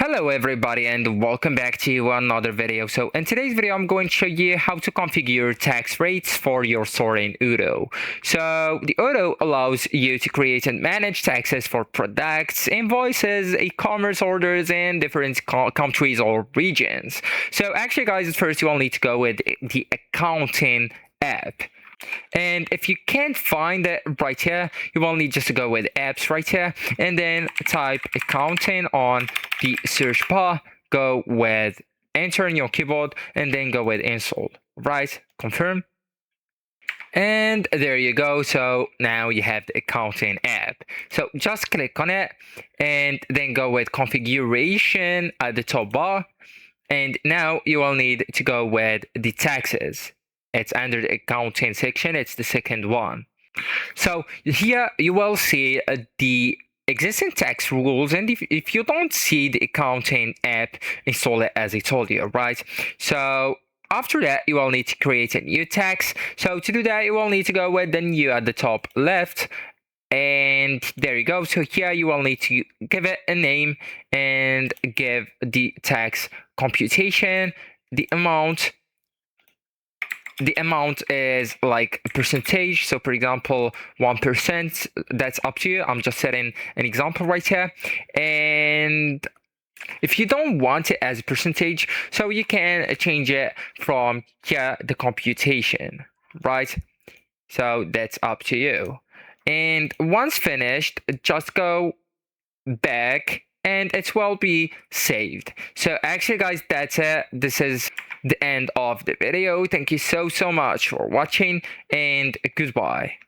Hello everybody and welcome back to another video. So in today's video I'm going to show you how to configure tax rates for your store in Odoo. So the Odoo allows you to create and manage taxes for products, invoices, e-commerce orders in different countries or regions. So actually guys, first you will need to go with the accounting app. And if you can't find it right here, you will need just to go with apps right here and then type accounting on the search bar, go with enter in your keyboard and then go with install, right? Confirm. And there you go. So now you have the accounting app. So just click on it and then go with configuration at the top bar. And now you will need to go with the taxes. It's under the accounting section. It's the second one. So here you will see the existing tax rules, and if you don't see the accounting app, install it as I told you, right? So after that you will need to create a new tax. So to do that you will need to go with the new at the top left, and there you go. So here you will need to give it a name and give the tax computation. The amount is like a percentage. So for example 1%, that's up to you. I'm just setting an example right here. And if you don't want it as a percentage, so you can change it from here, the computation, right? So that's up to you. And once finished, just go back and it will be saved. So actually guys, that's it. This is the end of the video. Thank you so much for watching and goodbye.